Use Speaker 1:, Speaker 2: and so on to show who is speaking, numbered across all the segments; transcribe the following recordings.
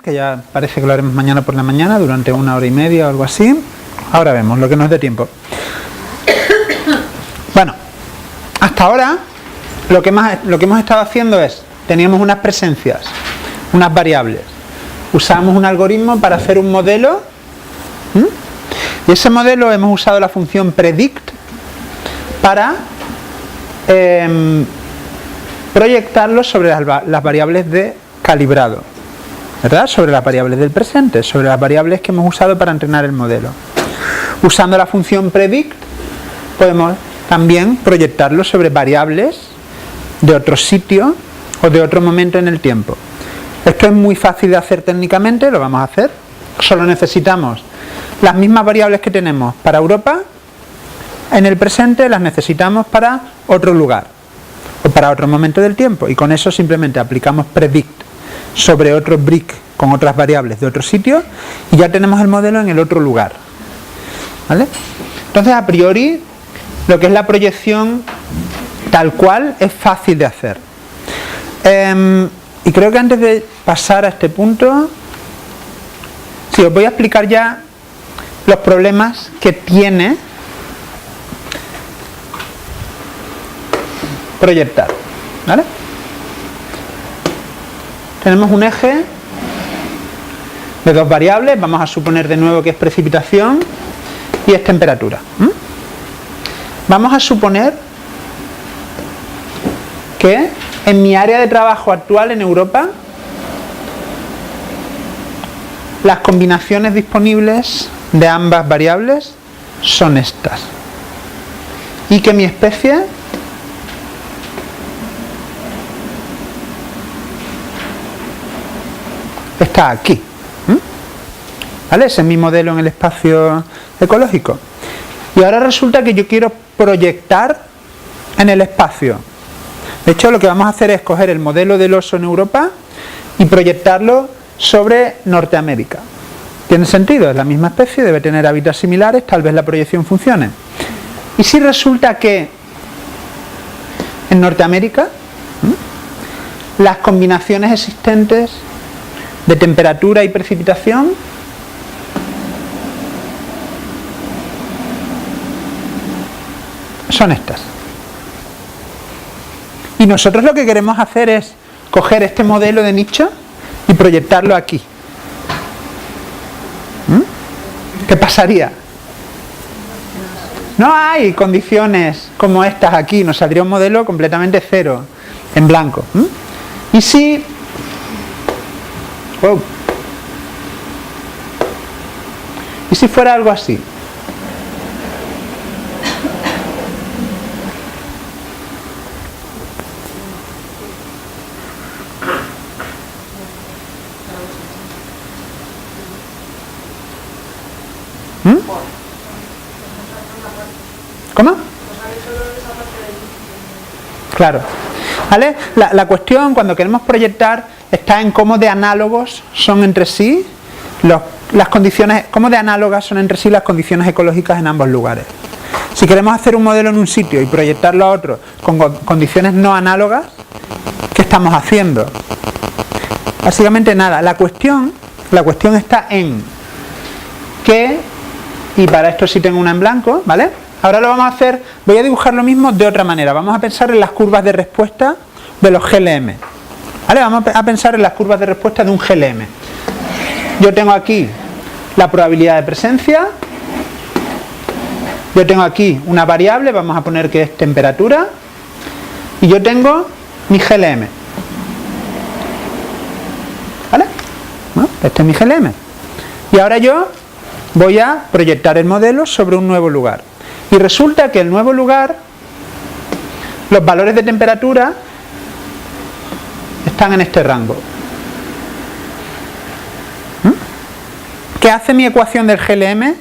Speaker 1: que ya parece que lo haremos mañana por la mañana durante 1 hora y media o algo así. Ahora vemos lo que nos dé tiempo. Bueno, hasta ahora lo que hemos estado haciendo es, teníamos unas presencias, unas variables, usamos un algoritmo para hacer un modelo, y ese modelo hemos usado la función predict para proyectarlo sobre las variables de calibrado, ¿verdad? Sobre las variables del presente, sobre las variables que hemos usado para entrenar el modelo. Usando la función predict podemos también proyectarlo sobre variables de otro sitio o de otro momento en el tiempo. Esto es muy fácil de hacer técnicamente, lo vamos a hacer. Solo necesitamos las mismas variables que tenemos para Europa, en el presente las necesitamos para otro lugar o para otro momento del tiempo, y con eso simplemente aplicamos predict sobre otro brick con otras variables de otro sitio y ya tenemos el modelo en el otro lugar, ¿vale? Entonces, a priori, lo que es la proyección tal cual es fácil de hacer. Y creo que antes de pasar a este punto, sí, os voy a explicar ya los problemas que tiene proyectar, ¿vale? Tenemos un eje de dos variables, vamos a suponer de nuevo que es precipitación y es temperatura. Vamos a suponer que en mi área de trabajo actual en Europa las combinaciones disponibles de ambas variables son estas, y que mi especie está aquí, ¿vale? Ese es mi modelo en el espacio ecológico. Y ahora resulta que yo quiero proyectar en el espacio. De hecho, lo que vamos a hacer es coger el modelo del oso en Europa y proyectarlo sobre Norteamérica. ¿Tiene sentido? Es la misma especie, debe tener hábitats similares, tal vez la proyección funcione. ¿Y si resulta que en Norteamérica las combinaciones existentes de temperatura y precipitación son estas? Y nosotros lo que queremos hacer es coger este modelo de nicho y proyectarlo aquí. ¿Qué pasaría? No hay condiciones como estas aquí, nos saldría un modelo completamente cero, en blanco. ¿Y si... Oh. ¿Y si fuera algo así? ¿Cómo? Claro. ¿Vale? La cuestión cuando queremos proyectar está en cómo de análogos son entre sí las condiciones, cómo de análogas son entre sí las condiciones ecológicas en ambos lugares. Si queremos hacer un modelo en un sitio y proyectarlo a otro con condiciones no análogas, ¿qué estamos haciendo? Básicamente nada. La cuestión está en que, y para esto sí tengo una en blanco, ¿vale? Ahora lo vamos a hacer, voy a dibujar lo mismo de otra manera. Vamos a pensar en las curvas de respuesta de los GLM. ¿Vale? Vamos a pensar en las curvas de respuesta de un GLM. Yo tengo aquí la probabilidad de presencia. Yo tengo aquí una variable, vamos a poner que es temperatura. Y yo tengo mi GLM. ¿Vale? Bueno, este es mi GLM. Y ahora yo voy a proyectar el modelo sobre un nuevo lugar. Y resulta que el nuevo lugar, los valores de temperatura están en este rango. ¿Qué hace mi ecuación del GLM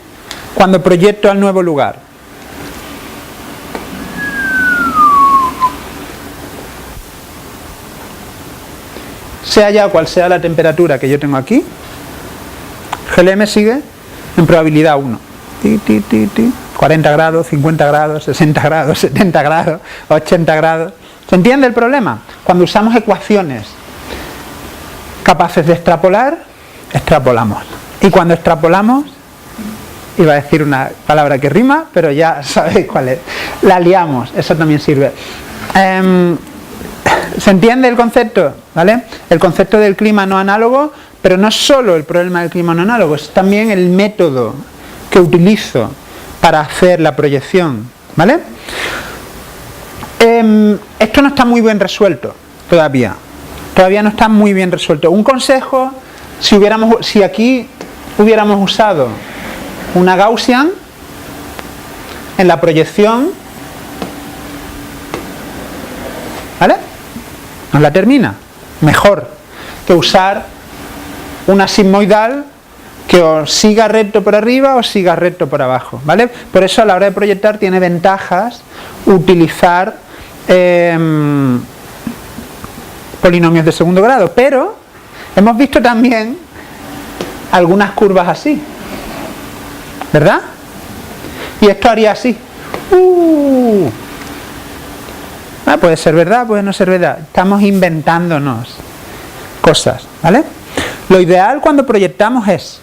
Speaker 1: cuando proyecto al nuevo lugar? Sea ya cual sea la temperatura que yo tengo aquí, GLM sigue en probabilidad 1. 40 grados, 50 grados, 60 grados, 70 grados, 80 grados. ¿Se entiende el problema? Cuando usamos ecuaciones capaces de extrapolar, extrapolamos. Y cuando extrapolamos, iba a decir una palabra que rima, pero ya sabéis cuál es, la liamos, eso también sirve. ¿Se entiende el concepto? ¿Vale? El concepto del clima no análogo, pero no es solo el problema del clima no análogo, es también el método que utilizo para hacer la proyección, ¿vale? Esto no está muy bien resuelto todavía no está muy bien resuelto. Un consejo, si aquí hubiéramos usado una Gaussian en la proyección, ¿vale? Nos la termina mejor que usar una sigmoidal que os siga recto por arriba o siga recto por abajo, ¿vale? Por eso a la hora de proyectar tiene ventajas utilizar polinomios de segundo grado, pero hemos visto también algunas curvas así, ¿verdad? Y esto haría así. Puede ser verdad, puede no ser verdad. Estamos inventándonos cosas, ¿vale? Lo ideal cuando proyectamos es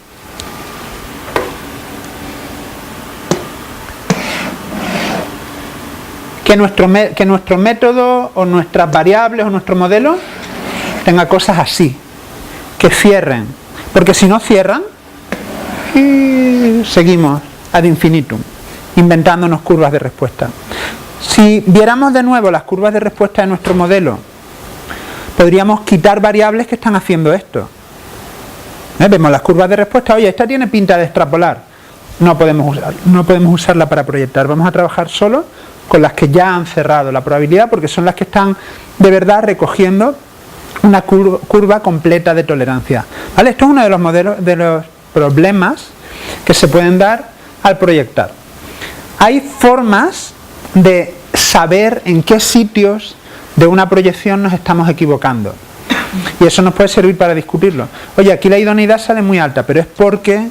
Speaker 1: que nuestro método o nuestras variables o nuestro modelo tenga cosas así, que cierren, porque si no cierran y seguimos ad infinitum inventándonos curvas de respuesta. Si viéramos de nuevo las curvas de respuesta de nuestro modelo, podríamos quitar variables que están haciendo esto. Vemos las curvas de respuesta, oye, esta tiene pinta de extrapolar, no podemos usarla para proyectar, vamos a trabajar solo con las que ya han cerrado la probabilidad, porque son las que están de verdad recogiendo una curva completa de tolerancia, ¿vale? Esto es uno de los modelos, de los problemas que se pueden dar al proyectar. Hay formas de saber en qué sitios de una proyección nos estamos equivocando, y eso nos puede servir para discutirlo. Oye, aquí la idoneidad sale muy alta, pero es porque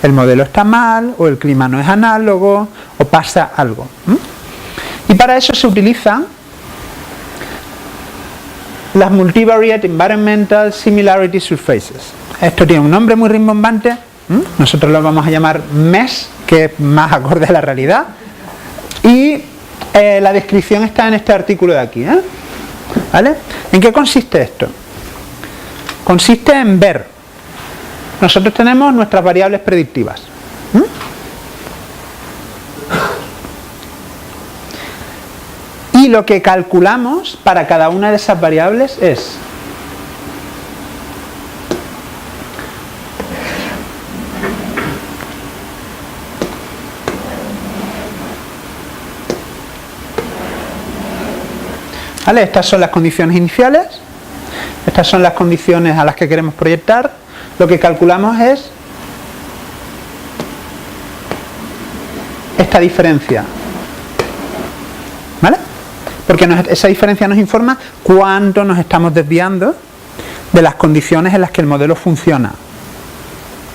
Speaker 1: el modelo está mal, o el clima no es análogo, o pasa algo. Y para eso se utilizan las Multivariate Environmental Similarity Surfaces. Esto tiene un nombre muy rimbombante, nosotros lo vamos a llamar MES, que es más acorde a la realidad, y la descripción está en este artículo de aquí, ¿vale? ¿En qué consiste esto? Consiste en ver, nosotros tenemos nuestras variables predictivas, y lo que calculamos para cada una de esas variables es ¿vale? Estas son las condiciones iniciales, estas son las condiciones a las que queremos proyectar. Lo que calculamos es esta diferencia, ¿vale? Porque esa diferencia nos informa cuánto nos estamos desviando de las condiciones en las que el modelo funciona,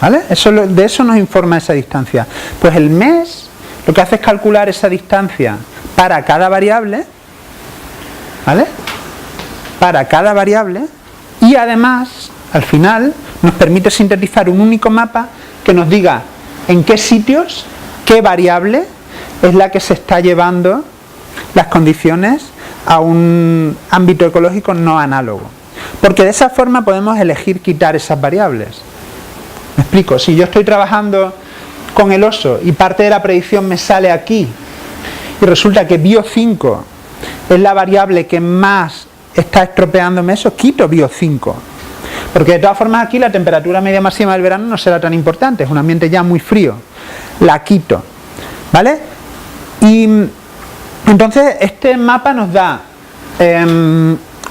Speaker 1: ¿vale? De eso nos informa esa distancia. Pues el MES lo que hace es calcular esa distancia para cada variable, ¿vale? Para cada variable, y además al final nos permite sintetizar un único mapa que nos diga en qué sitios, qué variable es la que se está llevando las condiciones a un ámbito ecológico no análogo, porque de esa forma podemos elegir quitar esas variables. Me explico, si yo estoy trabajando con el oso y parte de la predicción me sale aquí y resulta que bio5 es la variable que más está estropeándome eso, quito bio5, porque de todas formas aquí la temperatura media máxima del verano no será tan importante, es un ambiente ya muy frío, la quito, ¿vale? Y entonces este mapa nos da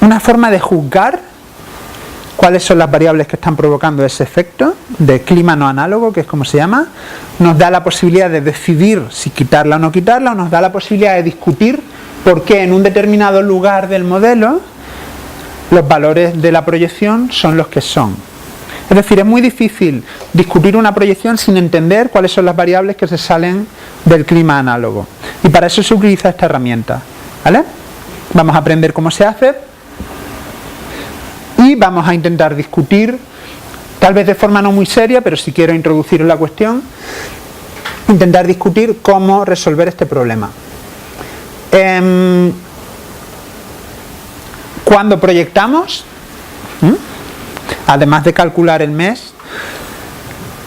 Speaker 1: una forma de juzgar cuáles son las variables que están provocando ese efecto de clima no análogo, que es como se llama. Nos da la posibilidad de decidir si quitarla o no quitarla, o nos da la posibilidad de discutir por qué en un determinado lugar del modelo los valores de la proyección son los que son. Es decir, es muy difícil discutir una proyección sin entender cuáles son las variables que se salen del clima análogo. Y para eso se utiliza esta herramienta, ¿vale? Vamos a aprender cómo se hace y vamos a intentar discutir tal vez de forma no muy seria, pero si quiero introducir en la cuestión, intentar discutir cómo resolver este problema. Cuando proyectamos, además de calcular el mes,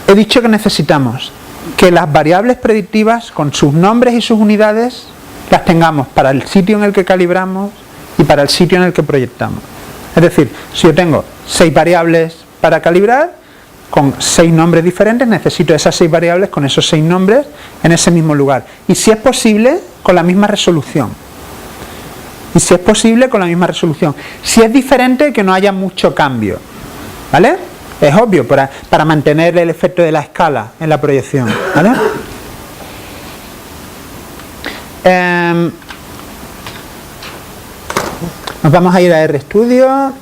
Speaker 1: he dicho que necesitamos que las variables predictivas con sus nombres y sus unidades las tengamos para el sitio en el que calibramos y para el sitio en el que proyectamos. Es decir, si yo tengo 6 variables para calibrar con 6 nombres diferentes, necesito esas 6 variables con esos 6 nombres en ese mismo lugar. Y si es posible, con la misma resolución. Si es diferente, que no haya mucho cambio. ¿Vale? Es obvio, para mantener el efecto de la escala en la proyección. ¿Vale? Nos vamos a ir a RStudio.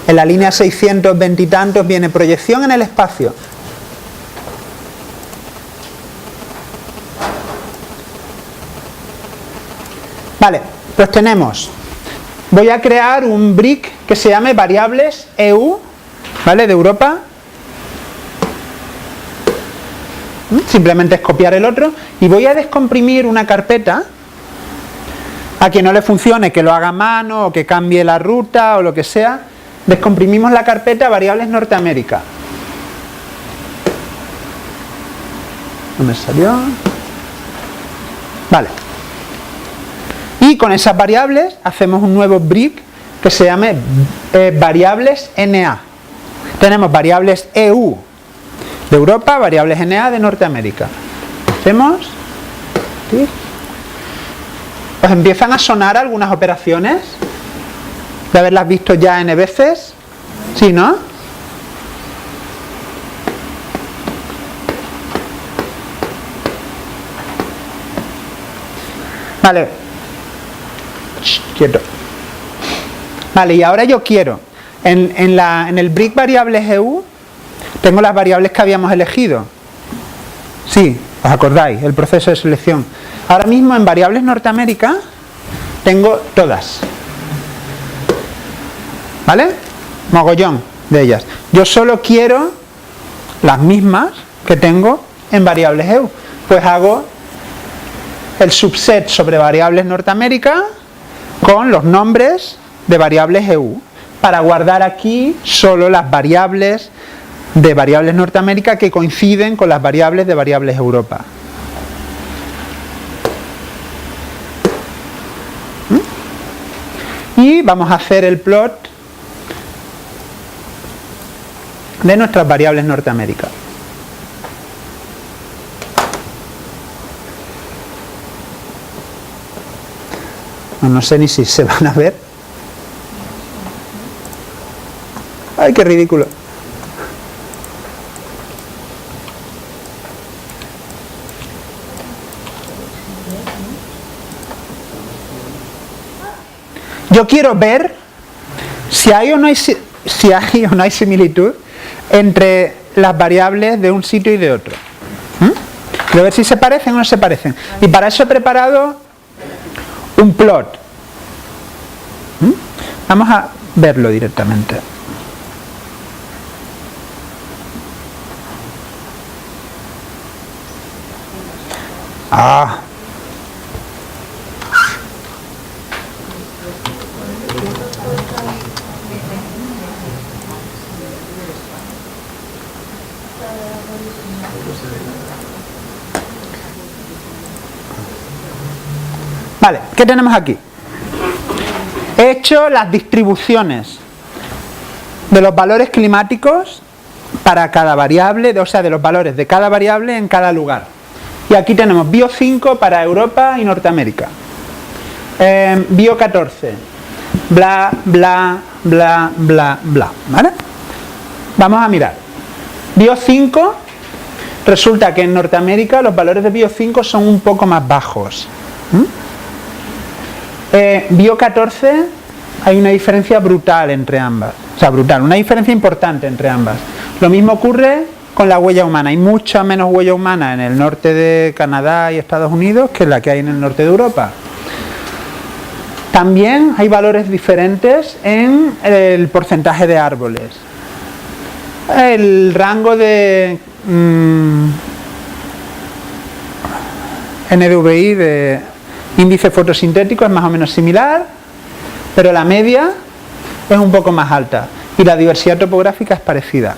Speaker 1: En la línea 620 y tantos viene proyección en el espacio. Vale, pues tenemos, voy a crear un brick que se llame variables EU, ¿vale? De Europa. Simplemente es copiar el otro y voy a descomprimir una carpeta. A quien no le funcione, que lo haga a mano o que cambie la ruta o lo que sea, descomprimimos la carpeta variables Norteamérica. No me salió. Vale. Y con esas variables hacemos un nuevo brick que se llame variables NA. Tenemos variables EU de Europa, variables NA de Norteamérica. Hacemos. ¿Sí? ¿Os empiezan a sonar algunas operaciones? ¿De haberlas visto ya N veces? ¿Sí, no? Vale. Quieto. Vale, y ahora yo quiero, en el brick variables EU, tengo las variables que habíamos elegido. Sí, ¿os acordáis? El proceso de selección. Ahora mismo en variables Norteamérica tengo todas. ¿Vale? Mogollón de ellas. Yo solo quiero las mismas que tengo en variables EU. Pues hago el subset sobre variables Norteamérica con los nombres de variables EU para guardar aquí solo las variables de variables Norteamérica que coinciden con las variables de variables Europa. Y vamos a hacer el plot de nuestras variables Norteamérica. No sé ni si se van a ver. ¡Ay, qué ridículo! Yo quiero ver si hay o no hay similitud entre las variables de un sitio y de otro. Quiero ver si se parecen o no se parecen. Y para eso he preparado un plot. Vamos a verlo directamente. Vale, ¿qué tenemos aquí? He hecho las distribuciones de los valores climáticos para cada variable, o sea, de los valores de cada variable en cada lugar. Y aquí tenemos Bio 5 para Europa y Norteamérica. Bio 14. Bla, bla, bla, bla, bla. ¿Vale? Vamos a mirar. Bio 5, resulta que en Norteamérica los valores de Bio 5 son un poco más bajos. Bio 14 hay una diferencia brutal entre ambas. O sea, brutal, una diferencia importante entre ambas. Lo mismo ocurre con la huella humana. Hay mucha menos huella humana en el norte de Canadá y Estados Unidos que la que hay en el norte de Europa. También hay valores diferentes en el porcentaje de árboles. El rango de NDVI, de índice fotosintético, es más o menos similar, pero la media es un poco más alta y la diversidad topográfica es parecida.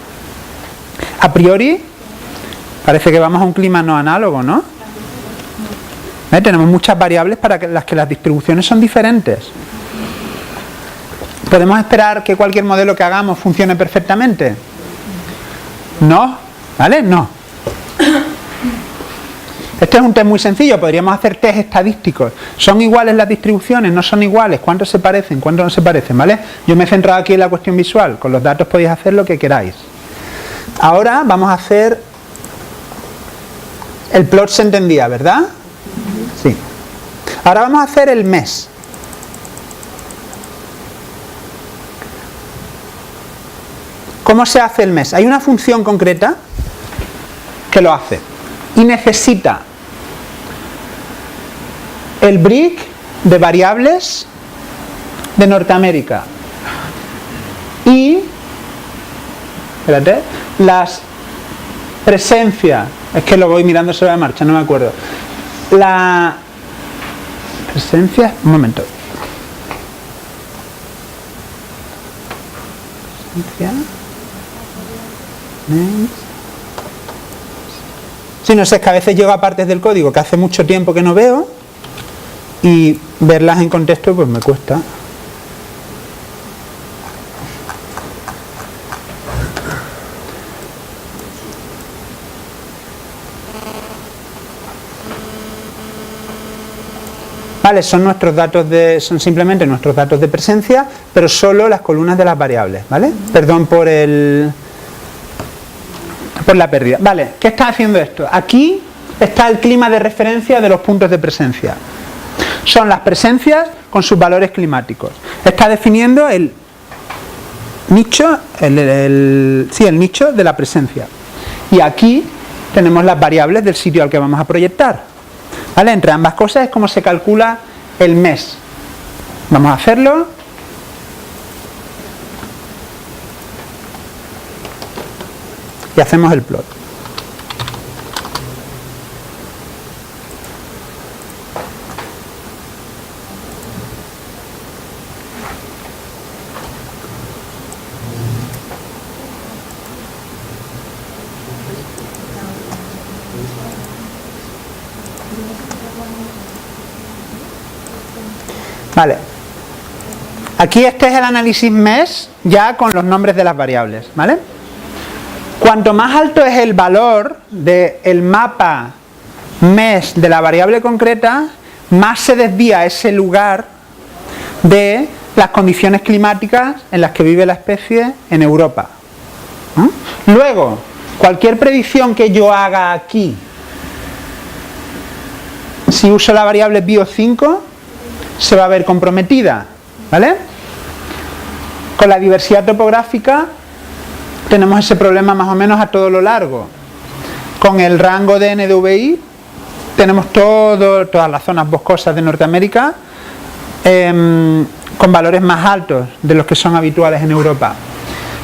Speaker 1: A priori parece que vamos a un clima no análogo, ¿no? Tenemos muchas variables para las que las distribuciones son diferentes. ¿Podemos esperar que cualquier modelo que hagamos funcione perfectamente? No, ¿vale? No. Este es un test muy sencillo, podríamos hacer test estadísticos. ¿Son iguales las distribuciones? ¿No son iguales? ¿Cuántos se parecen? ¿Cuántos no se parecen? ¿Vale? Yo me he centrado aquí en la cuestión visual. Con los datos podéis hacer lo que queráis. Ahora vamos a hacer... El plot se entendía, ¿verdad? Sí. Ahora vamos a hacer el mes. ¿Cómo se hace el mes? Hay una función concreta que lo hace y necesita el brick de variables de Norteamérica y las presencias, es que lo voy mirando sobre la marcha, no me acuerdo, la presencia, un momento, sí, no sé, es que a veces llego a partes del código que hace mucho tiempo que no veo y verlas en contexto pues me cuesta. Vale, son nuestros datos son simplemente nuestros datos de presencia, pero solo las columnas de las variables, ¿vale? Perdón por la pérdida. Vale, ¿qué está haciendo esto? Aquí está el clima de referencia de los puntos de presencia. Son las presencias con sus valores climáticos. Está definiendo el nicho, el nicho de la presencia. Y aquí tenemos las variables del sitio al que vamos a proyectar. ¿Vale? Entre ambas cosas es como se calcula el mes. Vamos a hacerlo. Y hacemos el plot. Vale. Aquí este es el análisis mes ya con los nombres de las variables, ¿vale? Cuanto más alto es el valor del mapa mes de la variable concreta, más se desvía ese lugar de las condiciones climáticas en las que vive la especie en Europa. Luego, cualquier predicción que yo haga aquí, si uso la variable bio5, se va a ver comprometida, ¿vale? Con la diversidad topográfica tenemos ese problema más o menos a todo lo largo. Con el rango de NDVI tenemos todas las zonas boscosas de Norteamérica con valores más altos de los que son habituales en Europa.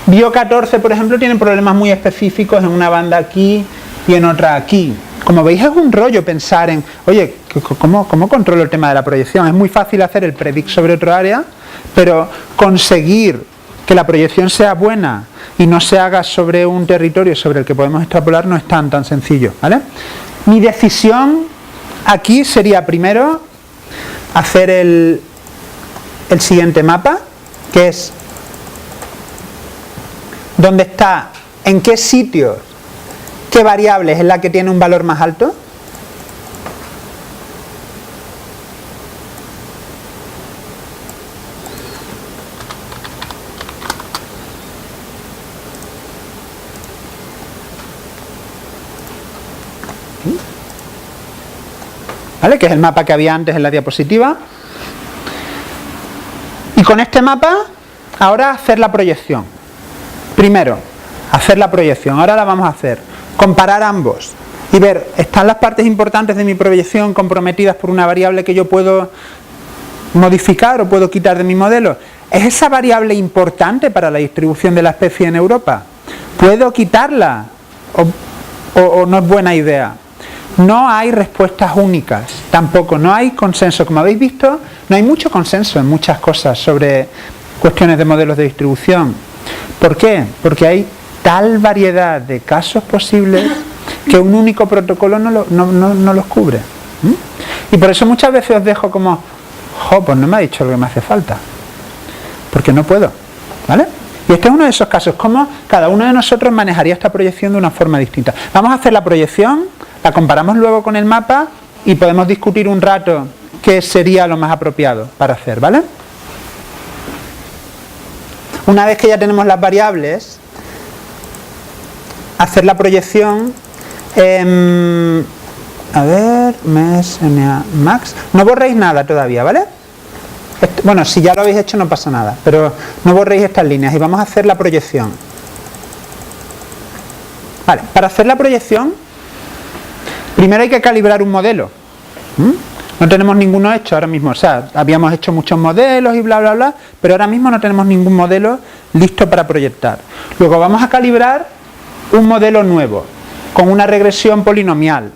Speaker 1: Bio14, por ejemplo, tiene problemas muy específicos en una banda aquí y en otra aquí. Como veis, es un rollo pensar en, oye, ¿cómo controlo el tema de la proyección? Es muy fácil hacer el predict sobre otro área, pero conseguir que la proyección sea buena y no se haga sobre un territorio sobre el que podemos extrapolar no es tan sencillo, ¿vale? Mi decisión aquí sería primero hacer el siguiente mapa, que es dónde está, en qué sitios, qué variable es la que tiene un valor más alto. ¿Vale? Que es el mapa que había antes en la diapositiva. Y con este mapa, ahora hacer la proyección. Primero, hacer la proyección. Ahora la vamos a hacer. Comparar ambos. Y ver, ¿están las partes importantes de mi proyección comprometidas por una variable que yo puedo modificar o puedo quitar de mi modelo? ¿Es esa variable importante para la distribución de la especie en Europa? ¿Puedo quitarla? ¿O no es buena idea? No hay respuestas únicas, tampoco, no hay consenso. Como habéis visto, no hay mucho consenso en muchas cosas sobre cuestiones de modelos de distribución. ¿Por qué? Porque hay tal variedad de casos posibles que un único protocolo no los cubre. Y por eso muchas veces os dejo como, pues no me ha dicho lo que me hace falta, porque no puedo, ¿vale? Y este es uno de esos casos, cómo cada uno de nosotros manejaría esta proyección de una forma distinta. Vamos a hacer la proyección, la comparamos luego con el mapa y podemos discutir un rato qué sería lo más apropiado para hacer, ¿vale? Una vez que ya tenemos las variables, hacer la proyección, a ver, max, no borréis nada todavía, ¿vale? Bueno, si ya lo habéis hecho no pasa nada, pero no borréis estas líneas y vamos a hacer la proyección. Vale, para hacer la proyección, primero hay que calibrar un modelo. No tenemos ninguno hecho ahora mismo, o sea, habíamos hecho muchos modelos y bla, bla, bla, pero ahora mismo no tenemos ningún modelo listo para proyectar. Luego vamos a calibrar un modelo nuevo, con una regresión polinomial.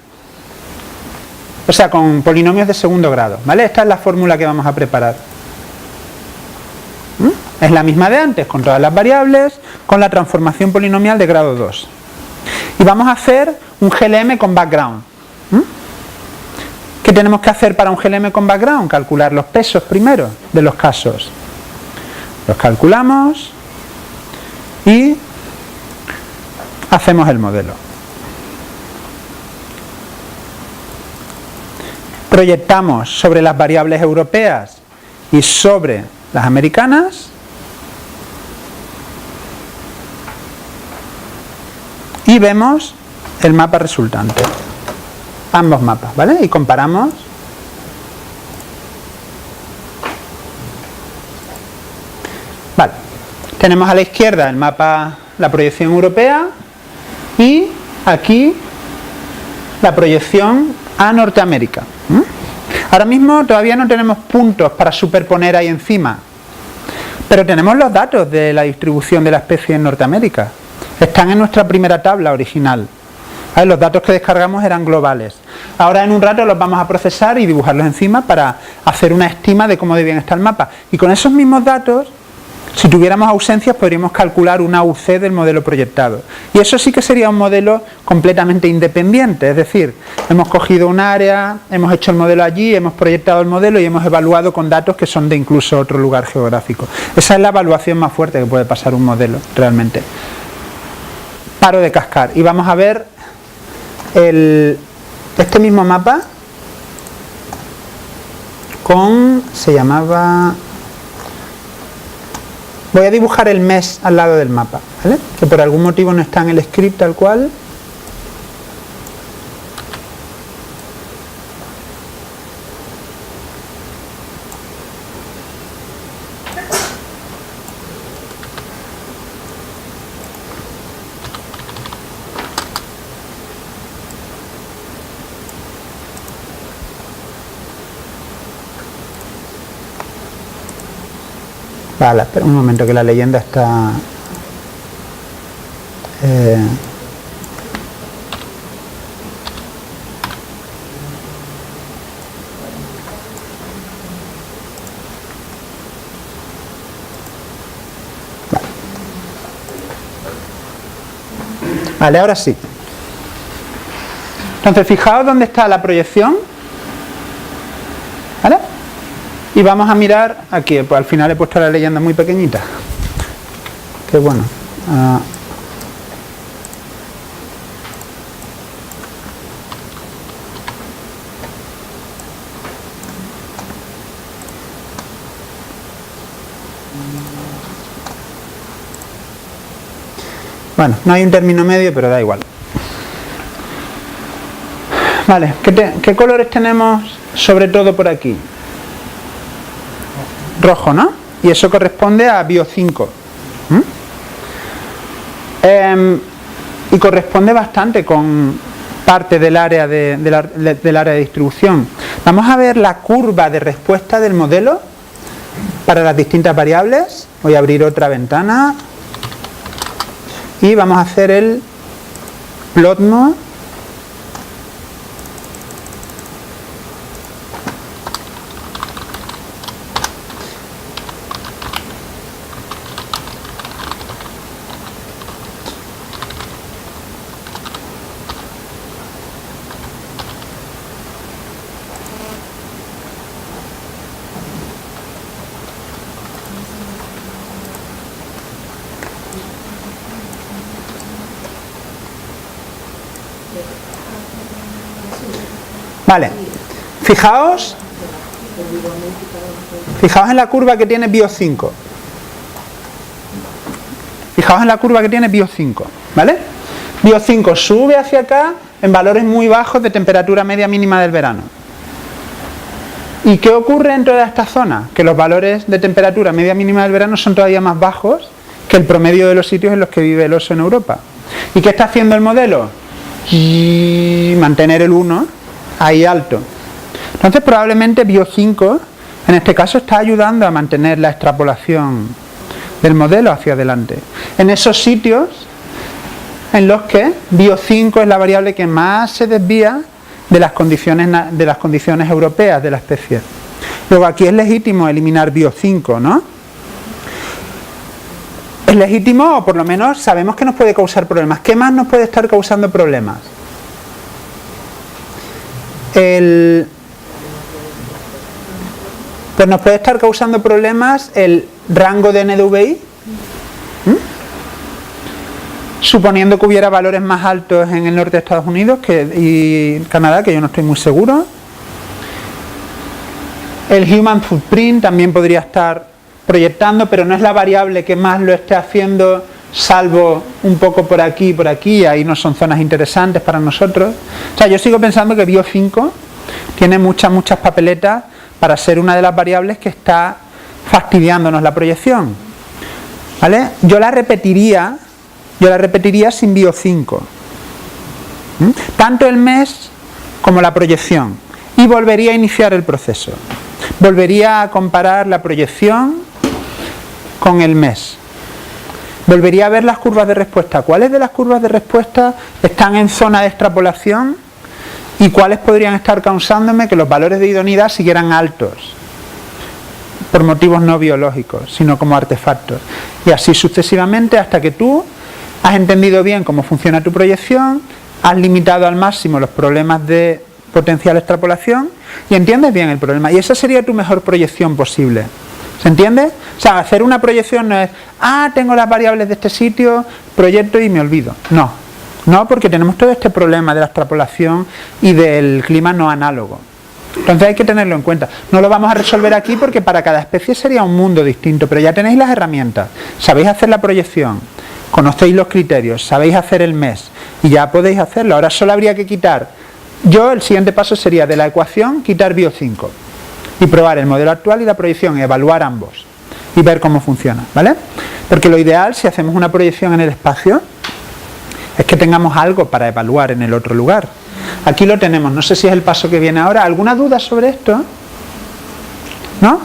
Speaker 1: O sea, con polinomios de segundo grado, ¿vale? Esta es la fórmula que vamos a preparar. Es la misma de antes, con todas las variables, con la transformación polinomial de grado 2. Y vamos a hacer un GLM con background. ¿Qué tenemos que hacer para un GLM con background? Calcular los pesos primero de los casos. Los calculamos y hacemos el modelo. Proyectamos sobre las variables europeas y sobre las americanas y vemos el mapa resultante, ambos mapas, ¿vale? Y comparamos. Vale, tenemos a la izquierda el mapa, la proyección europea y aquí la proyección a Norteamérica. Ahora mismo todavía no tenemos puntos para superponer ahí encima, pero tenemos los datos de la distribución de la especie en Norteamérica. Están en nuestra primera tabla original. Los datos que descargamos eran globales. Ahora en un rato los vamos a procesar y dibujarlos encima para hacer una estima de cómo debían estar el mapa. Y con esos mismos datos, si tuviéramos ausencias, podríamos calcular una UC del modelo proyectado. Y eso sí que sería un modelo completamente independiente. Es decir, hemos cogido un área, hemos hecho el modelo allí, hemos proyectado el modelo y hemos evaluado con datos que son de incluso otro lugar geográfico. Esa es la evaluación más fuerte que puede pasar un modelo, realmente. Paro de cascar. Y vamos a ver este mismo mapa se llamaba... Voy a dibujar el mes al lado del mapa, ¿vale? Que por algún motivo no está en el script tal cual. Vale, espera un momento que la leyenda está... Vale, ahora sí. Entonces, fijaos dónde está la proyección. ¿Vale? Y vamos a mirar aquí, pues al final he puesto la leyenda muy pequeñita. Qué bueno. Bueno, no hay un término medio, pero da igual. Vale, ¿qué colores tenemos sobre todo por aquí? Rojo, ¿no? Y eso corresponde a bio 5. Y corresponde bastante con parte del área del área de distribución. Vamos a ver la curva de respuesta del modelo para las distintas variables. Voy a abrir otra ventana y vamos a hacer el plot mode. Vale, fijaos en la curva que tiene BIOS 5. Fijaos en la curva que tiene BIOS 5, ¿vale? BIOS 5 sube hacia acá en valores muy bajos de temperatura media mínima del verano. ¿Y qué ocurre en toda esta zona? Que los valores de temperatura media mínima del verano son todavía más bajos que el promedio de los sitios en los que vive el oso en Europa. ¿Y qué está haciendo el modelo? Y mantener el 1 ahí alto. Entonces probablemente BIOS 5 en este caso está ayudando a mantener la extrapolación del modelo hacia adelante. En esos sitios en los que BIOS 5 es la variable que más se desvía de las condiciones europeas de la especie. Luego aquí es legítimo eliminar BIOS 5, ¿no? Es legítimo, o por lo menos sabemos que nos puede causar problemas. ¿Qué más nos puede estar causando problemas? Pues nos puede estar causando problemas el rango de NDVI, suponiendo que hubiera valores más altos en el norte de Estados Unidos y Canadá, que yo no estoy muy seguro. El Human Footprint también podría estar proyectando, pero no es la variable que más lo esté haciendo, salvo un poco por aquí, ahí no son zonas interesantes para nosotros. O sea, yo sigo pensando que BIOS 5 tiene muchas papeletas para ser una de las variables que está fastidiándonos la proyección, ¿vale? Yo la repetiría sin BIOS 5, tanto el mes como la proyección, y volvería a iniciar el proceso. Volvería a comparar la proyección con el mes. Volvería a ver las curvas de respuesta. ¿Cuáles de las curvas de respuesta están en zona de extrapolación y cuáles podrían estar causándome que los valores de idoneidad siguieran altos? Por motivos no biológicos, sino como artefactos. Y así sucesivamente hasta que tú has entendido bien cómo funciona tu proyección, has limitado al máximo los problemas de potencial extrapolación y entiendes bien el problema. Y esa sería tu mejor proyección posible. ¿Se entiende? O sea, hacer una proyección no es, tengo las variables de este sitio, proyecto y me olvido. No, porque tenemos todo este problema de la extrapolación y del clima no análogo. Entonces hay que tenerlo en cuenta. No lo vamos a resolver aquí porque para cada especie sería un mundo distinto, pero ya tenéis las herramientas. Sabéis hacer la proyección, conocéis los criterios, sabéis hacer el mes y ya podéis hacerlo. Ahora solo habría que quitar. El siguiente paso sería de la ecuación quitar BIOS 5 y probar el modelo actual y la proyección, evaluar ambos y ver cómo funciona, ¿vale? Porque lo ideal, si hacemos una proyección en el espacio, es que tengamos algo para evaluar en el otro lugar. Aquí lo tenemos, no sé si es el paso que viene ahora. ¿Alguna duda sobre esto? ¿No?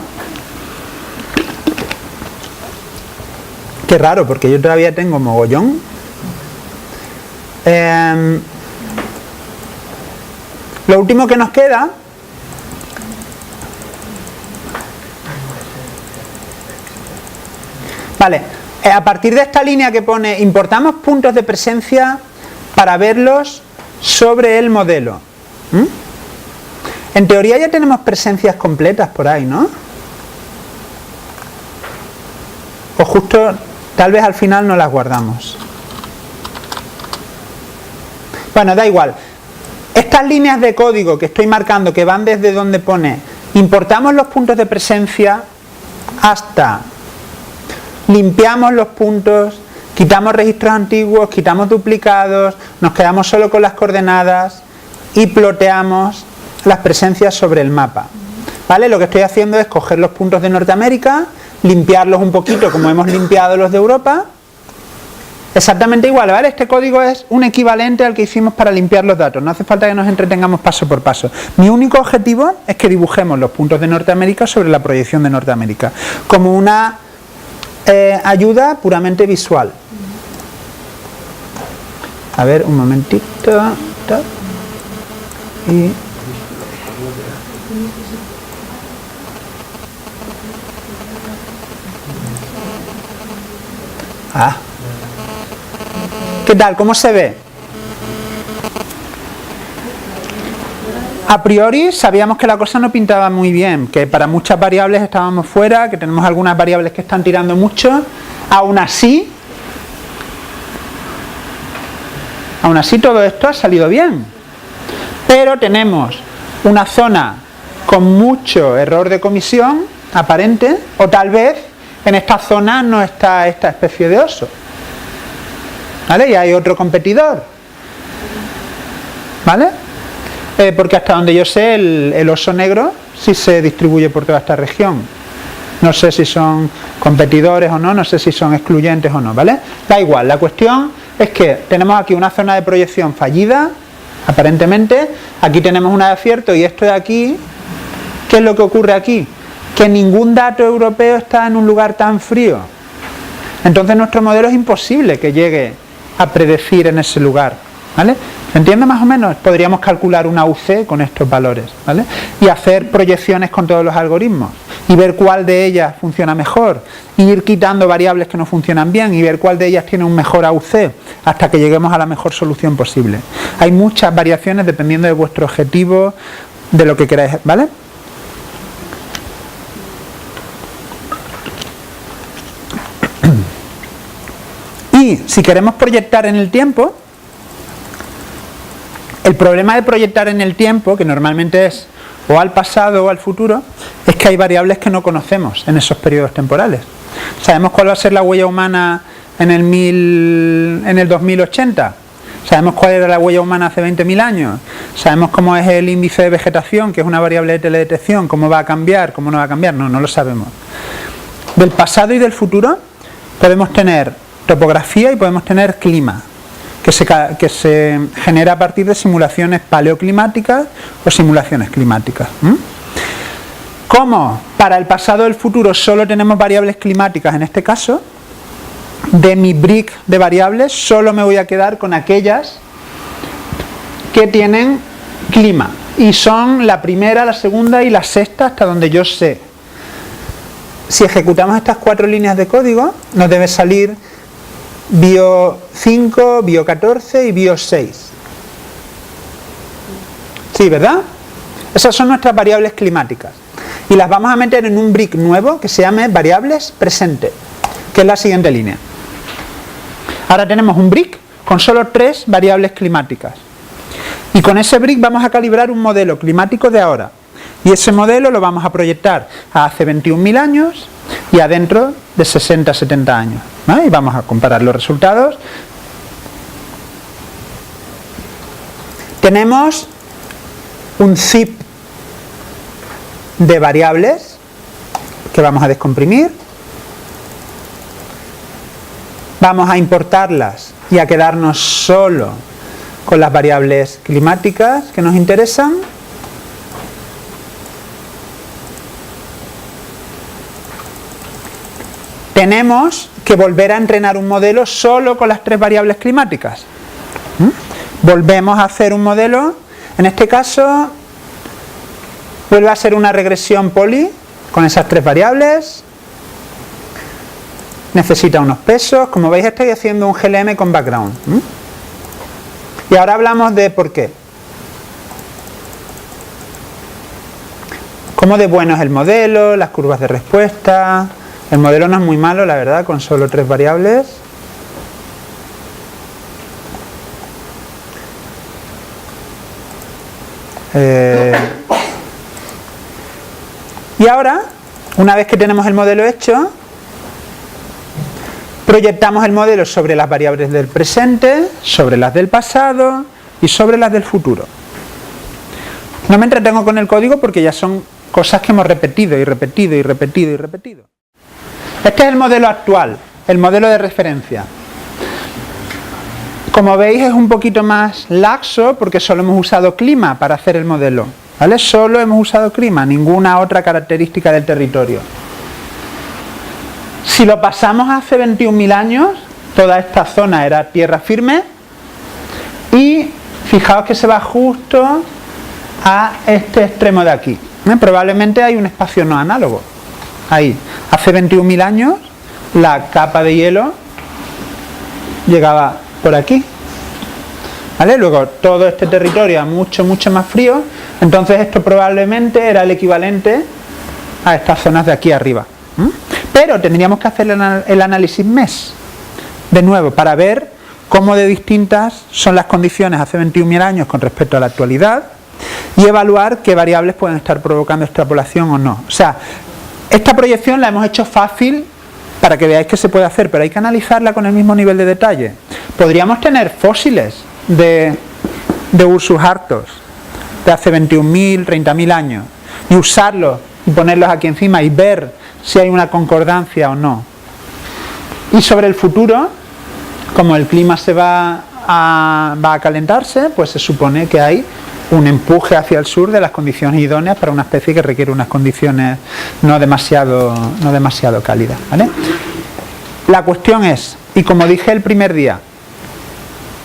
Speaker 1: Qué raro, porque yo todavía tengo mogollón. Lo último que nos queda vale, a partir de esta línea que pone importamos puntos de presencia para verlos sobre el modelo. En teoría ya tenemos presencias completas por ahí, ¿no? O justo tal vez al final no las guardamos. Bueno, da igual. Estas líneas de código que estoy marcando, que van desde donde pone importamos los puntos de presencia hasta limpiamos los puntos, quitamos registros antiguos, quitamos duplicados, nos quedamos solo con las coordenadas y ploteamos las presencias sobre el mapa, ¿vale? Lo que estoy haciendo es coger los puntos de Norteamérica, limpiarlos un poquito como hemos limpiado los de Europa, Exactamente igual, ¿vale? Este código es un equivalente al que hicimos para limpiar los datos. No hace falta que nos entretengamos paso por paso. Mi único objetivo es que dibujemos los puntos de Norteamérica sobre la proyección de Norteamérica, como una ayuda puramente visual. A ver, un momentito. Y... ¿Qué tal? ¿Cómo se ve? A priori sabíamos que la cosa no pintaba muy bien, que para muchas variables estábamos fuera, que tenemos algunas variables que están tirando mucho. Aún así todo esto ha salido bien. Pero tenemos una zona con mucho error de comisión aparente, o tal vez en esta zona no está esta especie de oso. ¿Vale? Y hay otro competidor. ¿Vale? Porque hasta donde yo sé, el oso negro sí se distribuye por toda esta región. No sé si son competidores o no, no sé si son excluyentes o no, ¿vale? Da igual, la cuestión es que tenemos aquí una zona de proyección fallida, aparentemente, aquí tenemos una de acierto y esto de aquí, ¿qué es lo que ocurre aquí? Que ningún dato europeo está en un lugar tan frío. Entonces nuestro modelo es imposible que llegue a predecir en ese lugar, ¿vale? ¿Se entiende más o menos? Podríamos calcular una UC con estos valores, ¿vale? Y hacer proyecciones con todos los algoritmos y ver cuál de ellas funciona mejor, y ir quitando variables que no funcionan bien y ver cuál de ellas tiene un mejor AUC hasta que lleguemos a la mejor solución posible. Hay muchas variaciones dependiendo de vuestro objetivo, de lo que queráis, ¿vale? Y si queremos proyectar en el tiempo, el problema de proyectar en el tiempo, que normalmente es o al pasado o al futuro, es que hay variables que no conocemos en esos periodos temporales. ¿Sabemos cuál va a ser la huella humana en el 2080? ¿Sabemos cuál era la huella humana hace 20.000 años? ¿Sabemos cómo es el índice de vegetación, que es una variable de teledetección? ¿Cómo va a cambiar? ¿Cómo no va a cambiar? No lo sabemos. Del pasado y del futuro podemos tener topografía y podemos tener clima, que se genera a partir de simulaciones paleoclimáticas o simulaciones climáticas. Como para el pasado y el futuro solo tenemos variables climáticas, en este caso, de mi brick de variables solo me voy a quedar con aquellas que tienen clima, y son la primera, la segunda y la sexta hasta donde yo sé. Si ejecutamos estas 4 líneas de código, nos debe salir bio 5, bio 14 y bio 6. Sí, ¿verdad? Esas son nuestras variables climáticas. Y las vamos a meter en un brick nuevo que se llame variables presente, que es la siguiente línea. Ahora tenemos un brick con solo 3 variables climáticas. Y con ese brick vamos a calibrar un modelo climático de ahora. Y ese modelo lo vamos a proyectar a hace 21.000 años y adentro de 60, 70 años. ¿Vale? Y vamos a comparar los resultados. Tenemos un zip de variables que vamos a descomprimir. Vamos a importarlas y a quedarnos solo con las variables climáticas que nos interesan. Tenemos que volver a entrenar un modelo solo con las 3 variables climáticas. Volvemos a hacer un modelo, en este caso vuelve a ser una regresión poli con esas 3 variables. Necesita unos pesos, como veis estoy haciendo un GLM con background. Y ahora hablamos de por qué. Cómo de bueno es el modelo, las curvas de respuesta. El modelo no es muy malo, la verdad, con solo 3 variables. Y ahora, una vez que tenemos el modelo hecho, proyectamos el modelo sobre las variables del presente, sobre las del pasado y sobre las del futuro. No me entretengo con el código porque ya son cosas que hemos repetido y repetido y repetido y repetido. Este es el modelo actual, el modelo de referencia. Como veis es un poquito más laxo porque solo hemos usado clima para hacer el modelo, ¿vale? Solo hemos usado clima, ninguna otra característica del territorio. Si lo pasamos hace 21.000 años, toda esta zona era tierra firme y fijaos que se va justo a este extremo de aquí. Probablemente hay un espacio no análogo. Ahí, hace 21.000 años la capa de hielo llegaba por aquí, ¿vale? Luego todo este territorio mucho más frío, entonces esto probablemente era el equivalente a estas zonas de aquí arriba. Pero tendríamos que hacer el análisis MES de nuevo para ver cómo de distintas son las condiciones hace 21.000 años con respecto a la actualidad y evaluar qué variables pueden estar provocando extrapolación o no. O sea, esta proyección la hemos hecho fácil para que veáis que se puede hacer, pero hay que analizarla con el mismo nivel de detalle. Podríamos tener fósiles de Ursus arctos de hace 21.000, 30.000 años y usarlos y ponerlos aquí encima y ver si hay una concordancia o no. Y sobre el futuro, como el clima va a calentarse, pues se supone que hay un empuje hacia el sur de las condiciones idóneas para una especie que requiere unas condiciones no demasiado cálidas, ¿vale? La cuestión es, y como dije el primer día,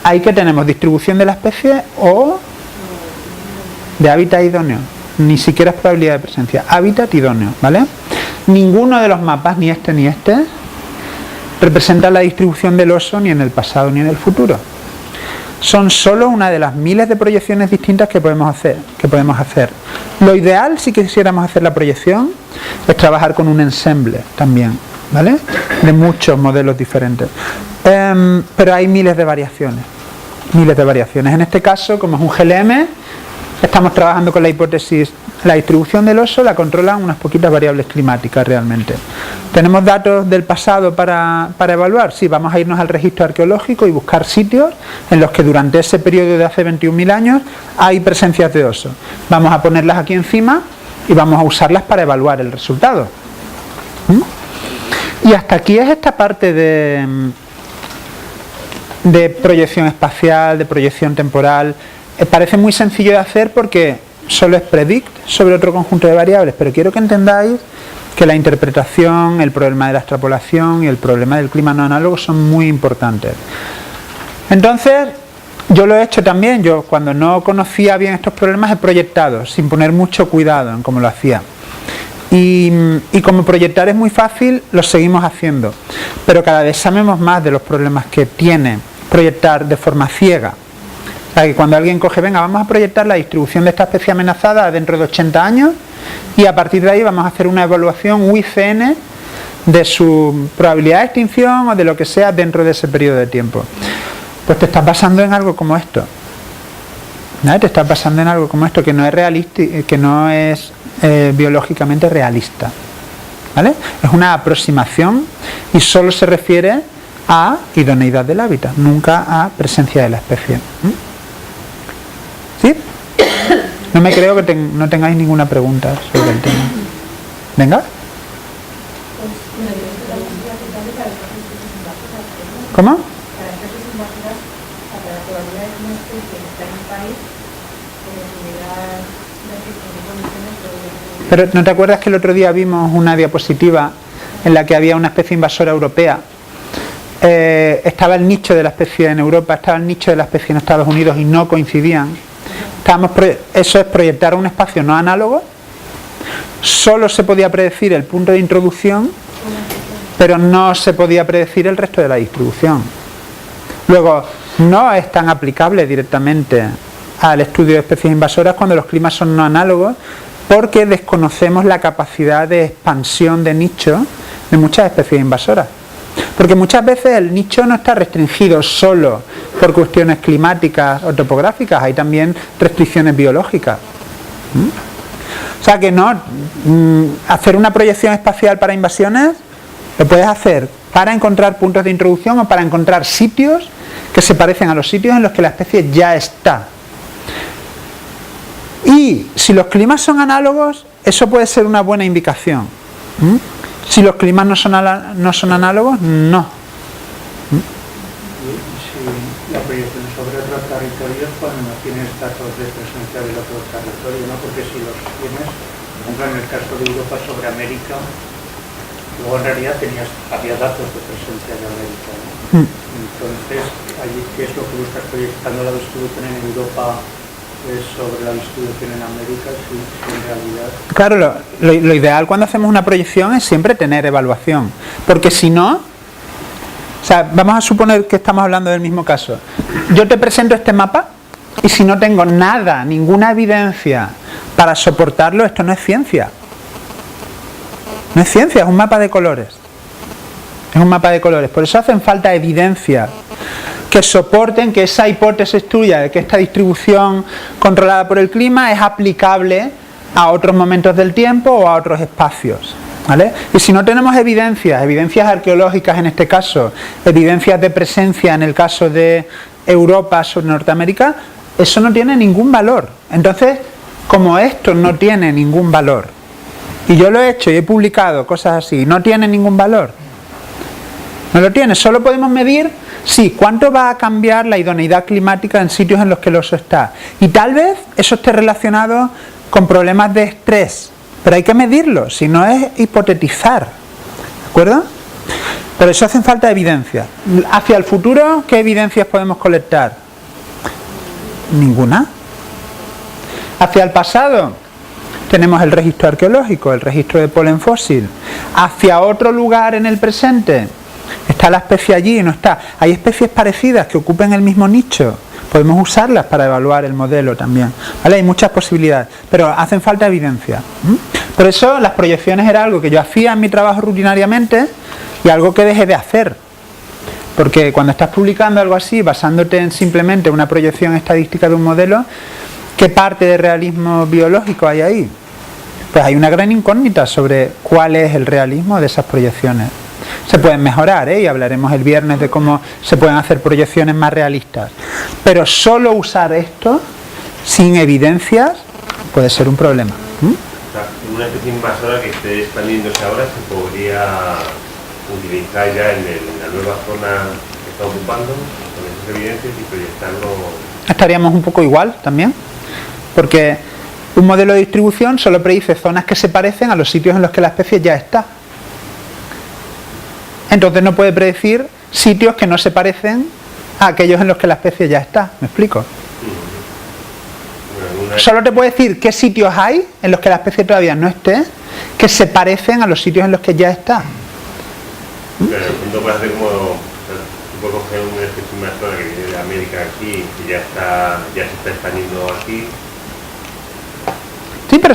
Speaker 1: ¿ahí que tenemos? ¿Distribución de la especie o de hábitat idóneo? Ni siquiera es probabilidad de presencia, hábitat idóneo, ¿vale? Ninguno de los mapas, ni este, representa la distribución del oso ni en el pasado ni en el futuro. Son solo una de las miles de proyecciones distintas que podemos hacer. Lo ideal, si quisiéramos hacer la proyección, es trabajar con un ensemble también, ¿vale? De muchos modelos diferentes. Pero hay miles de variaciones. En este caso, como es un GLM, estamos trabajando con la hipótesis, la distribución del oso la controlan unas poquitas variables climáticas realmente. ¿Tenemos datos del pasado para evaluar? Sí, vamos a irnos al registro arqueológico y buscar sitios en los que durante ese periodo de hace 21.000 años hay presencias de oso. Vamos a ponerlas aquí encima y vamos a usarlas para evaluar el resultado. Y hasta aquí es esta parte de proyección espacial, de proyección temporal. Parece muy sencillo de hacer porque solo es predict sobre otro conjunto de variables, pero quiero que entendáis que la interpretación, el problema de la extrapolación y el problema del clima no análogo son muy importantes. Entonces, yo lo he hecho también. Yo cuando no conocía bien estos problemas he proyectado sin poner mucho cuidado en cómo lo hacía. Y como proyectar es muy fácil, lo seguimos haciendo. Pero cada vez sabemos más de los problemas que tiene proyectar de forma ciega. O sea, que cuando alguien coge, venga, vamos a proyectar la distribución de esta especie amenazada dentro de 80 años y a partir de ahí vamos a hacer una evaluación UICN de su probabilidad de extinción o de lo que sea dentro de ese periodo de tiempo. Pues te estás basando en algo como esto. ¿No? Te estás basando en algo como esto que no es realista, que no es biológicamente realista. ¿Vale? Es una aproximación y solo se refiere a idoneidad del hábitat, nunca a presencia de la especie. ¿Sí? No me creo que no tengáis ninguna pregunta sobre el tema. Venga. ¿Cómo? Pero ¿no te acuerdas que el otro día vimos una diapositiva en la que había una especie invasora europea? Estaba el nicho de la especie en Europa, estaba el nicho de la especie en Estados Unidos y no coincidían. Eso es proyectar un espacio no análogo. Solo se podía predecir el punto de introducción, pero no se podía predecir el resto de la distribución. Luego, no es tan aplicable directamente al estudio de especies invasoras cuando los climas son no análogos, porque desconocemos la capacidad de expansión de nicho de muchas especies invasoras. Porque muchas veces el nicho no está restringido solo por cuestiones climáticas o topográficas, hay también restricciones biológicas. O sea que no, hacer una proyección espacial para invasiones lo puedes hacer para encontrar puntos de introducción o para encontrar sitios que se parecen a los sitios en los que la especie ya está. Y si los climas son análogos, eso puede ser una buena indicación. Si los climas no son análogos, no.
Speaker 2: Si la proyección sobre otros territorios cuando no tienes datos de presencia del otro territorio, ¿no? Porque si los tienes, por ejemplo, en el caso de Europa sobre América, luego en realidad había datos de presencia de América, ¿no? Entonces, allí, ¿qué es lo que buscas proyectando la distribución en Europa sobre la distribución en América? Si en realidad...
Speaker 1: Claro, lo ideal cuando hacemos una proyección es siempre tener evaluación, porque si no, o sea, vamos a suponer que estamos hablando del mismo caso. Yo te presento este mapa y si no tengo nada, ninguna evidencia para soportarlo, esto no es ciencia. No es ciencia, es un mapa de colores. Es un mapa de colores. Por eso hacen falta evidencias que soporten que esa hipótesis tuya de que esta distribución controlada por el clima es aplicable a otros momentos del tiempo o a otros espacios, ¿vale? Y si no tenemos evidencias arqueológicas en este caso, evidencias de presencia en el caso de Europa sobre Norteamérica, eso no tiene ningún valor. Entonces, como esto no tiene ningún valor, y yo lo he hecho y he publicado cosas así, no tiene ningún valor, no lo tiene, solo podemos medir cuánto va a cambiar la idoneidad climática en sitios en los que el oso está. Y tal vez eso esté relacionado con problemas de estrés, pero hay que medirlo, si no es hipotetizar, ¿de acuerdo? Por eso hacen falta evidencias. Hacia el futuro, ¿qué evidencias podemos colectar? Ninguna. Hacia el pasado, tenemos el registro arqueológico, el registro de polen fósil. Hacia otro lugar en el presente, está la especie allí, no está. Hay especies parecidas que ocupen el mismo nicho. Podemos usarlas para evaluar el modelo también, ¿vale? Hay muchas posibilidades, pero hacen falta evidencia. Por eso las proyecciones era algo que yo hacía en mi trabajo rutinariamente y algo que dejé de hacer. Porque cuando estás publicando algo así, basándote en simplemente una proyección estadística de un modelo, ¿qué parte de realismo biológico hay ahí? Pues hay una gran incógnita sobre cuál es el realismo de esas proyecciones. Se pueden mejorar, y hablaremos el viernes de cómo se pueden hacer proyecciones más realistas. Pero solo usar esto, sin evidencias, puede ser un problema.
Speaker 3: Una especie invasora que esté expandiéndose ahora se podría utilizar ya en la nueva zona que está ocupando, con esas evidencias y proyectarlo.
Speaker 1: Estaríamos un poco igual también, porque un modelo de distribución solo predice zonas que se parecen a los sitios en los que la especie ya está. Entonces no puede predecir sitios que no se parecen a aquellos en los que la especie ya está. ¿Me explico? Solo te puede decir qué sitios hay en los que la especie todavía no esté, que se parecen a los sitios en los que ya está.
Speaker 3: Pero en el fondo puede hacer como, tú puedes coger una especie de zona que viene de América aquí, que ya se está expandiendo aquí.
Speaker 1: Sí, pero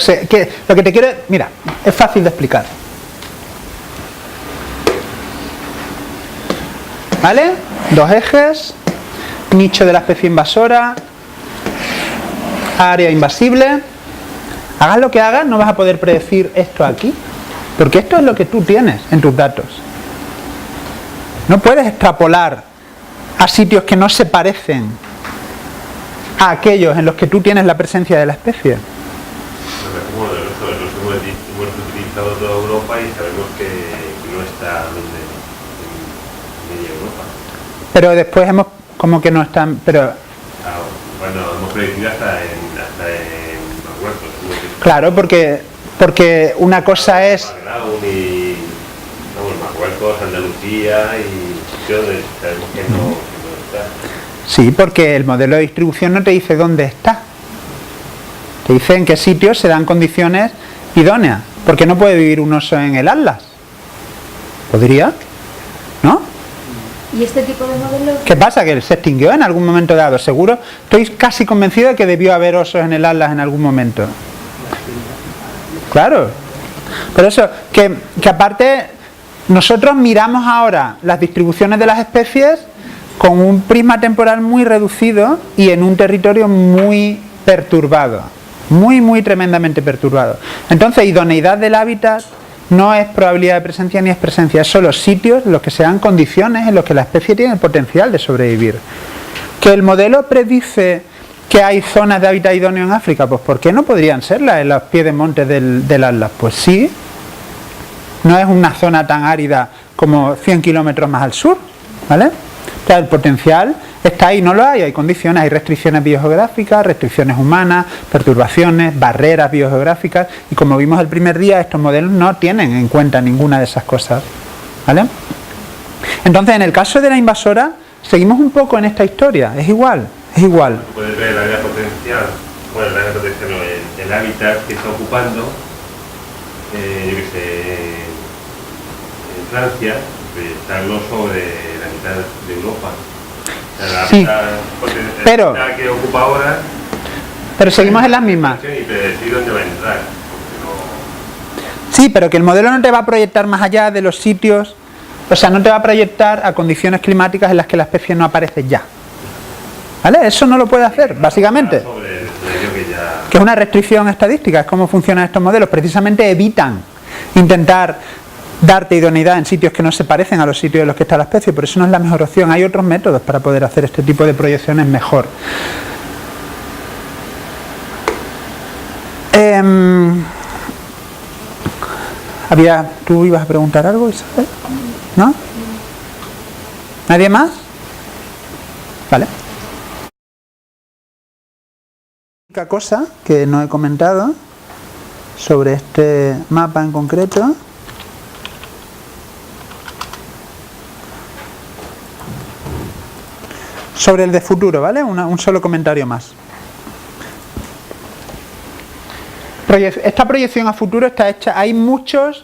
Speaker 1: lo que te quiero... Mira, es fácil de explicar. ¿Vale? Dos ejes, nicho de la especie invasora, área invasible. Hagas lo que hagas, no vas a poder predecir esto aquí, porque esto es lo que tú tienes en tus datos. No puedes extrapolar a sitios que no se parecen a aquellos en los que tú tienes la presencia de la especie.
Speaker 3: Bueno, nosotros hemos utilizado toda Europa y sabemos que no está donde en media Europa.
Speaker 1: Pero después hemos, como que no están, pero...
Speaker 3: Bueno, hemos predecido hasta en Marruecos.
Speaker 1: Claro, porque una cosa es...
Speaker 3: Marruecos, Andalucía y donde sabemos que no está.
Speaker 1: Sí, porque el modelo de distribución no te dice dónde está. Te dice en qué sitios se dan condiciones idóneas. Porque no puede vivir un oso en el Atlas. ¿Podría? ¿No?
Speaker 4: ¿Y este tipo de modelos?
Speaker 1: ¿Qué pasa? Que se extinguió en algún momento dado, seguro. Estoy casi convencido de que debió haber osos en el Atlas en algún momento. Claro. Por eso, que aparte, nosotros miramos ahora las distribuciones de las especies con un prisma temporal muy reducido y en un territorio muy perturbado. Muy tremendamente perturbado. Entonces, idoneidad del hábitat no es probabilidad de presencia ni es presencia, es solo sitios en los que se dan condiciones en los que la especie tiene el potencial de sobrevivir. ¿Que el modelo predice que hay zonas de hábitat idóneo en África? Pues ¿por qué no podrían serlas en los pies de monte del Atlas? Pues sí, no es una zona tan árida como 100 kilómetros más al sur, ¿vale? O sea, el potencial está ahí, no lo hay condiciones, hay restricciones biogeográficas, restricciones humanas, perturbaciones, barreras biogeográficas, y como vimos el primer día, estos modelos no tienen en cuenta ninguna de esas cosas, ¿vale? Entonces, en el caso de la invasora, seguimos un poco en esta historia, es igual.
Speaker 3: Tú puedes ver el área potencial, bueno, el área potencial no, el hábitat que está ocupando, yo qué sé, en Francia, está el oso de la mitad de Europa. O sea,
Speaker 1: Sí, pero
Speaker 3: que ocupa ahora,
Speaker 1: pero seguimos en las mismas.
Speaker 3: y predecir dónde va a entrar.
Speaker 1: Sí, pero que el modelo no te va a proyectar más allá de los sitios, o sea, no te va a proyectar a condiciones climáticas en las que la especie no aparece ya. ¿Vale? Eso no lo puede hacer, básicamente. Que es una restricción estadística, es cómo funcionan estos modelos. Precisamente evitan intentar darte idoneidad en sitios que no se parecen a los sitios en los que está la especie, por eso no es la mejor opción. Hay otros métodos para poder hacer este tipo de proyecciones mejor. ¿Tú ibas a preguntar algo, Isabel? ¿No? ¿Nadie más? Vale. La única cosa que no he comentado sobre este mapa en concreto sobre el de futuro, ¿vale? Un solo comentario más. Esta proyección a futuro está hecha, hay muchas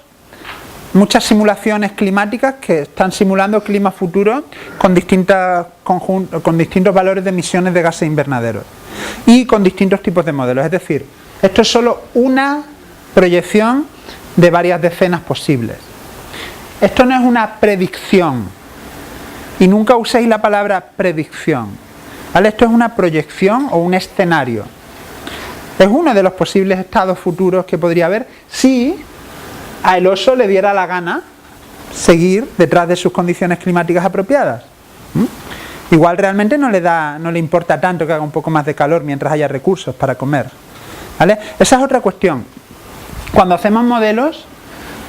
Speaker 1: simulaciones climáticas que están simulando clima futuro con distintos valores de emisiones de gases invernaderos y con distintos tipos de modelos. Es decir, esto es solo una proyección de varias decenas posibles. Esto no es una predicción, y nunca uséis la palabra predicción, ¿vale? Esto es una proyección o un escenario. Es uno de los posibles estados futuros que podría haber si a el oso le diera la gana seguir detrás de sus condiciones climáticas apropiadas. Igual realmente no le importa tanto que haga un poco más de calor mientras haya recursos para comer, ¿vale? Esa es otra cuestión. Cuando hacemos modelos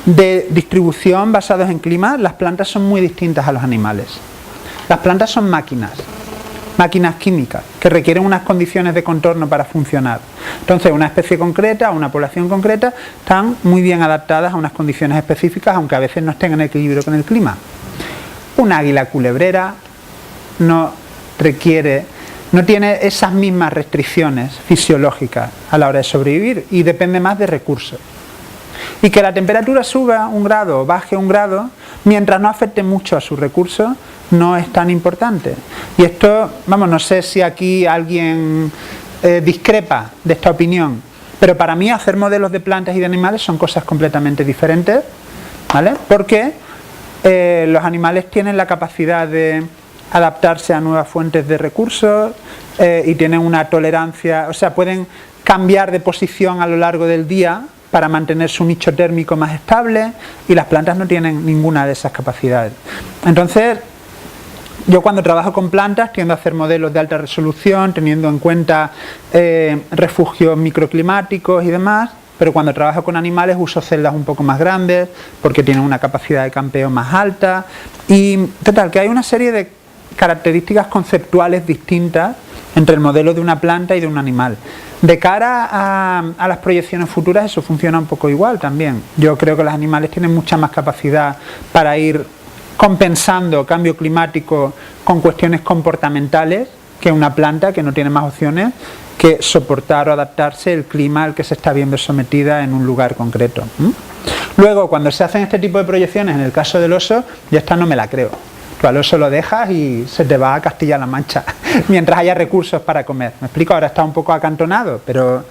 Speaker 1: de distribución basados en clima, las plantas son muy distintas a los animales. Las plantas son máquinas químicas que requieren unas condiciones de contorno para funcionar. Entonces, una especie concreta o una población concreta están muy bien adaptadas a unas condiciones específicas, aunque a veces no estén en equilibrio con el clima. Una águila culebrera no tiene esas mismas restricciones fisiológicas a la hora de sobrevivir y depende más de recursos. Y que la temperatura suba 1 grado o baje 1 grado, mientras no afecte mucho a sus recursos, no es tan importante. Y esto, no sé si aquí alguien discrepa de esta opinión, pero para mí hacer modelos de plantas y de animales son cosas completamente diferentes, ¿vale? Porque los animales tienen la capacidad de adaptarse a nuevas fuentes de recursos y tienen una tolerancia, o sea, pueden cambiar de posición a lo largo del día para mantener su nicho térmico más estable, y las plantas no tienen ninguna de esas capacidades. Entonces, yo cuando trabajo con plantas tiendo a hacer modelos de alta resolución, teniendo en cuenta refugios microclimáticos y demás, pero cuando trabajo con animales uso celdas un poco más grandes, porque tienen una capacidad de campeo más alta, y total, que hay una serie de características conceptuales distintas entre el modelo de una planta y de un animal. De cara a las proyecciones futuras eso funciona un poco igual también. Yo creo que los animales tienen mucha más capacidad para ir compensando cambio climático con cuestiones comportamentales que una planta, que no tiene más opciones que soportar o adaptarse el clima al que se está viendo sometida en un lugar concreto. Luego, cuando se hacen este tipo de proyecciones, en el caso del oso, yo esta no me la creo. Tú al oso lo dejas y se te va a Castilla-La Mancha mientras haya recursos para comer. ¿Me explico? Ahora está un poco acantonado, pero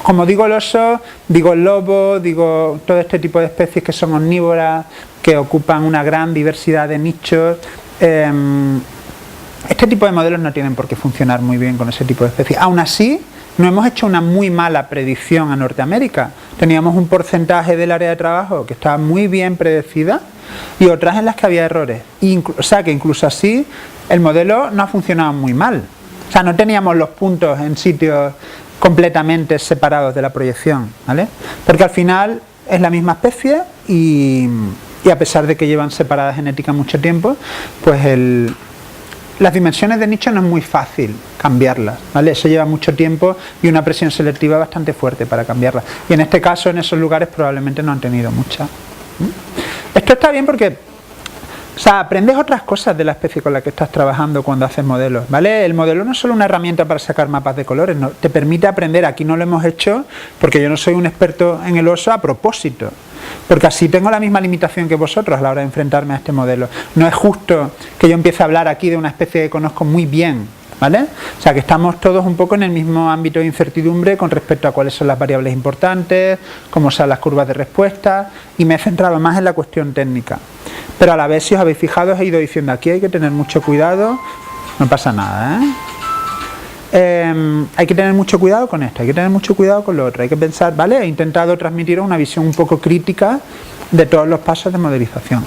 Speaker 1: como digo el oso, digo el lobo, digo todo este tipo de especies que son omnívoras, que ocupan una gran diversidad de nichos. Este tipo de modelos no tienen por qué funcionar muy bien con ese tipo de especies. Aún así, no hemos hecho una muy mala predicción a Norteamérica. Teníamos un porcentaje del área de trabajo que estaba muy bien predecida y otras en las que había errores. O sea que incluso así el modelo no ha funcionado muy mal. O sea, no teníamos los puntos en sitios completamente separados de la proyección, ¿vale? Porque al final es la misma especie y y a pesar de que llevan separada genética mucho tiempo, pues las dimensiones de nicho no es muy fácil cambiarlas, ¿vale? Eso lleva mucho tiempo y una presión selectiva bastante fuerte para cambiarlas. Y en este caso, en esos lugares probablemente no han tenido mucha. Esto está bien porque, o sea, aprendes otras cosas de la especie con la que estás trabajando cuando haces modelos, ¿vale? El modelo no es solo una herramienta para sacar mapas de colores, no, te permite aprender. Aquí no lo hemos hecho porque yo no soy un experto en el oso a propósito, porque así tengo la misma limitación que vosotros a la hora de enfrentarme a este modelo. No es justo que yo empiece a hablar aquí de una especie que conozco muy bien, ¿vale? O sea, que estamos todos un poco en el mismo ámbito de incertidumbre con respecto a cuáles son las variables importantes, cómo son las curvas de respuesta, y me he centrado más en la cuestión técnica. Pero a la vez, si os habéis fijado, os he ido diciendo aquí hay que tener mucho cuidado, no pasa nada, hay que tener mucho cuidado con esto, hay que tener mucho cuidado con lo otro, hay que pensar, ¿vale? He intentado transmitir una visión un poco crítica de todos los pasos de modelización.